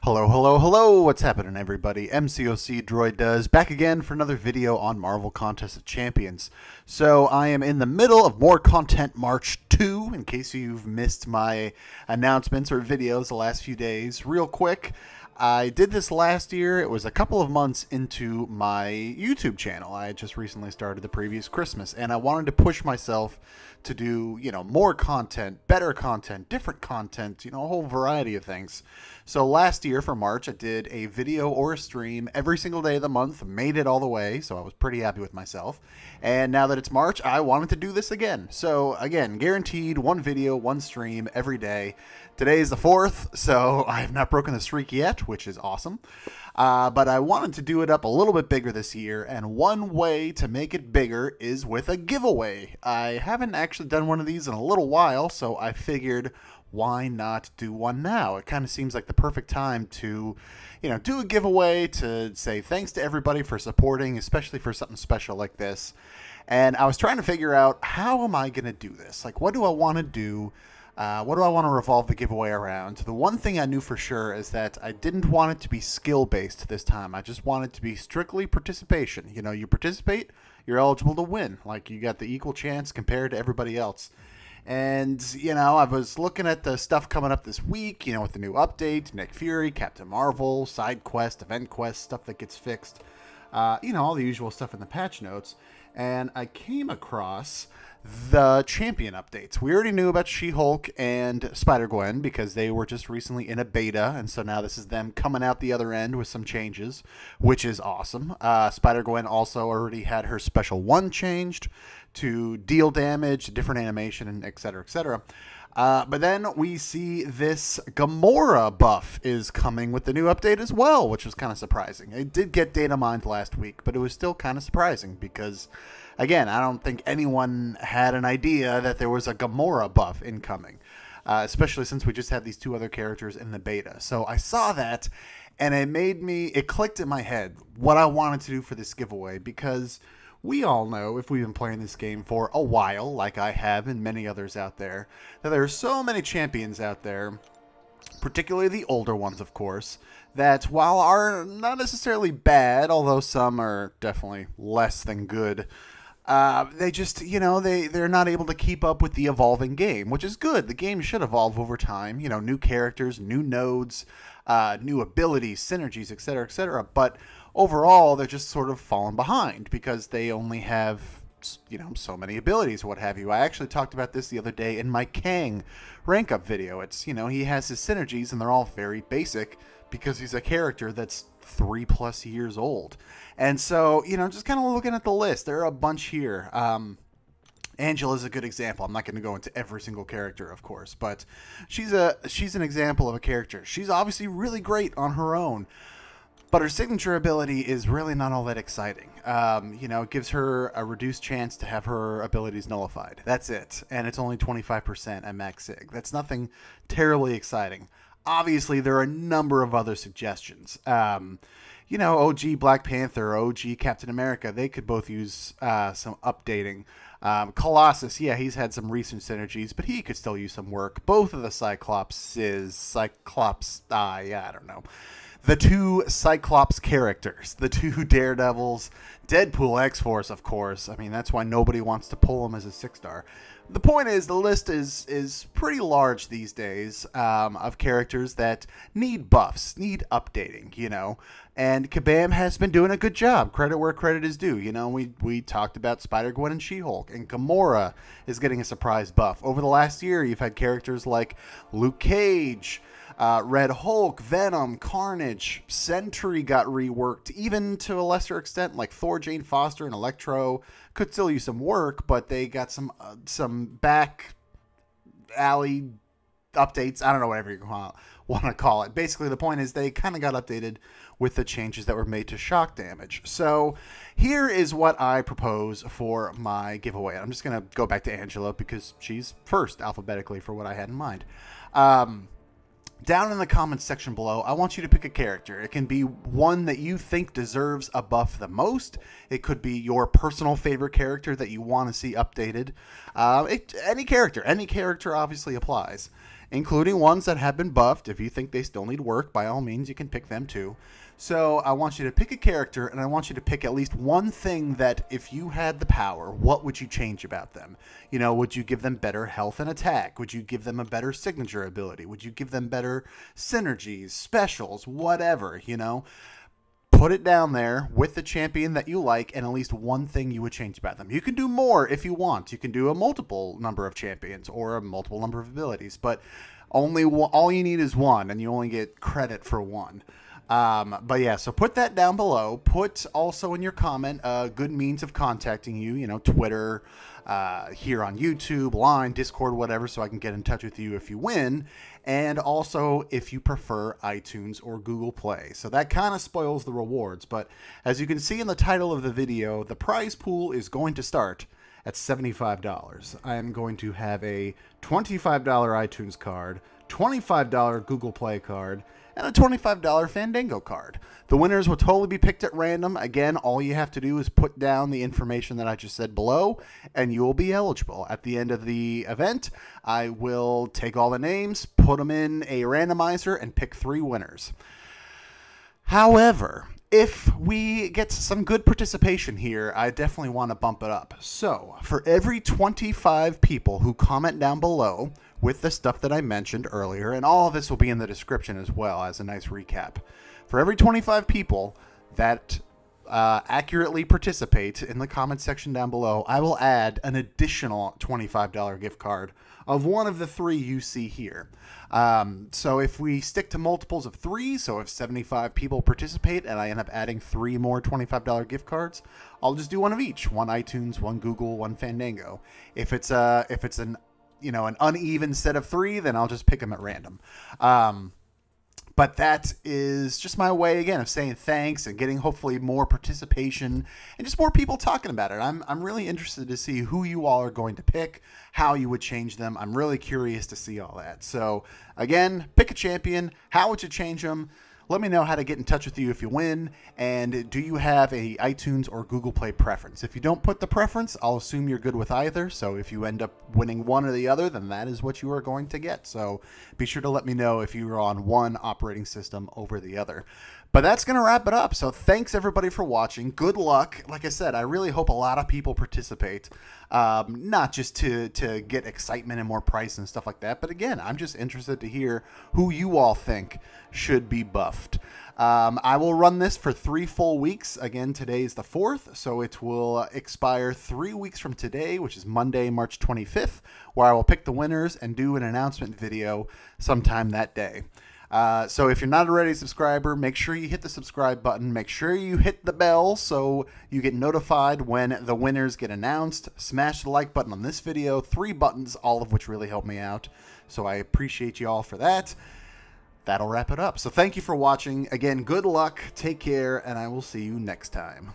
Hello, hello, hello! What's happening, everybody? MCOC Droid does back again for another video on Marvel Contest of Champions. So I am in the middle of more content March 2, in case you've missed my announcements or videos the last few days. Real quick, I did this last year. It was a couple of months into my YouTube channel. I had just recently started the previous Christmas, and I wanted to push myself to do, more content, better content, different content, a whole variety of things. So last year for March, I did a video or a stream every single day of the month, made it all the way, so I was pretty happy with myself. And now that it's March, I wanted to do this again. So again, guaranteed one video, one stream every day. Today is the 4th, so I have not broken the streak yet, which is awesome. But I wanted to do it up a little bit bigger this year, and one way to make it bigger is with a giveaway. I haven't actually done one of these in a little while, so I figured, why not do one now? It kind of seems like the perfect time to, do a giveaway to say thanks to everybody for supporting, especially for something special like this. And I was trying to figure out, how am I going to do this? Like, what do I want to do? What do I want to revolve the giveaway around? The one thing I knew for sure is that I didn't want it to be skill-based this time. I just want it to be strictly participation. You participate, you're eligible to win. Like, you got the equal chance compared to everybody else. And, I was looking at the stuff coming up this week, with the new update, Nick Fury, Captain Marvel, side quest, event quest, stuff that gets fixed. All the usual stuff in the patch notes. And I came across the champion updates. We already knew about She-Hulk and Spider-Gwen because they were just recently in a beta, and so now this is them coming out the other end with some changes, which is awesome. Spider-Gwen also already had her special 1 changed to deal damage, different animation, and etc., etc. But then we see this Gamora buff is coming with the new update as well, which was kind of surprising. It did get data mined last week, but it was still kind of surprising because, again, I don't think anyone had an idea that there was a Gamora buff incoming, especially since we just had these 2 other characters in the beta. So I saw that, and it clicked in my head what I wanted to do for this giveaway, because we all know, if we've been playing this game for a while, like I have and many others out there, that there are so many champions out there, particularly the older ones, of course, that while are not necessarily bad, although some are definitely less than good, they just, they're not able to keep up with the evolving game, which is good. The game should evolve over time, new characters, new nodes, new abilities, synergies, etc., etc., but overall, they're just sort of falling behind because they only have, so many abilities, what have you. I actually talked about this the other day in my Kang rank up video. It's, he has his synergies and they're all very basic because he's a character that's 3+ years old. And so, just kind of looking at the list, there are a bunch here. Angela's a good example. I'm not going to go into every single character, of course, but she's an example of a character. She's obviously really great on her own, but her signature ability is really not all that exciting. It gives her a reduced chance to have her abilities nullified. That's it. And it's only 25% at max sig. That's nothing terribly exciting. Obviously, there are a number of other suggestions. OG Black Panther, OG Captain America, they could both use some updating. Colossus, yeah, he's had some recent synergies, but he could still use some work. Both of the I don't know. The 2 Cyclops characters, the 2 Daredevils, Deadpool, X-Force, of course. I mean, that's why nobody wants to pull him as a 6-star. The point is, the list is pretty large these days of characters that need buffs, need updating, And Kabam has been doing a good job. Credit where credit is due. We talked about Spider-Gwen and She-Hulk, and Gamora is getting a surprise buff. Over the last year, you've had characters like Luke Cage, Red Hulk, Venom, Carnage, Sentry got reworked, even to a lesser extent, like Thor, Jane Foster, and Electro could still use some work, but they got some back alley updates. I don't know, whatever you want to call it. Basically, the point is they kind of got updated with the changes that were made to shock damage. So here is what I propose for my giveaway. I'm just going to go back to Angela because she's first alphabetically for what I had in mind. Down in the comments section below, I want you to pick a character. It can be one that you think deserves a buff the most. It could be your personal favorite character that you want to see updated. Any character obviously applies. including ones that have been buffed. If you think they still need work, by all means, you can pick them too. So I want you to pick a character, and I want you to pick at least one thing that if you had the power, what would you change about them? You know, would you give them better health and attack? Would you give them a better signature ability? Would you give them better synergies, specials, whatever, you know? Put it down there with the champion that you like and at least one thing you would change about them. You can do more if you want. You can do a multiple number of champions or a multiple number of abilities, but only all you need is one, and you only get credit for one. But yeah, so put that down below. Put also in your comment a good means of contacting you, you know, Twitter, here on YouTube, Line, Discord, whatever, so I can get in touch with you if you win. And also if you prefer iTunes or Google Play. So that kind of spoils the rewards. But as you can see in the title of the video, the prize pool is going to start at $75. I am going to have a $25 iTunes card, $25 Google Play card, and a $25 Fandango card. The winners will totally be picked at random. Again, all you have to do is put down the information that I just said below, and you will be eligible. At the end of the event, I will take all the names, put them in a randomizer, and pick 3 winners. However, if we get some good participation here, I definitely want to bump it up. So, for every 25 people who comment down below with the stuff that I mentioned earlier, and all of this will be in the description as well as a nice recap. For every 25 people that accurately participate in the comment section down below, I will add an additional $25 gift card of one of the 3 you see here. So if we stick to multiples of 3, so if 75 people participate and I end up adding 3 more $25 gift cards, I'll just do one of each: one iTunes, one Google, one Fandango. If it's an uneven set of 3, then I'll just pick them at random. But that is just my way, again, of saying thanks and getting hopefully more participation and just more people talking about it. I'm really interested to see who you all are going to pick, how you would change them. I'm really curious to see all that. So, again, pick a champion. How would you change them? Let me know how to get in touch with you if you win, and do you have a iTunes or Google Play preference? If you don't put the preference, I'll assume you're good with either, so if you end up winning one or the other, then that is what you are going to get. So be sure to let me know if you are on one operating system over the other. But that's going to wrap it up. So thanks everybody for watching. Good luck. Like I said, I really hope a lot of people participate, not just to get excitement and more price and stuff like that, but again, I'm just interested to hear who you all think should be buffed. I will run this for 3 full weeks. Again, today is the 4th, so it will expire 3 weeks from today, which is Monday, March 25th, where I will pick the winners and do an announcement video sometime that day. So if you're not already a subscriber, make sure you hit the subscribe button. Make sure you hit the bell so you get notified when the winners get announced. Smash the like button on this video. 3 buttons, all of which really help me out. So I appreciate you all for that. That'll wrap it up. So thank you for watching. Again, good luck, take care, and I will see you next time.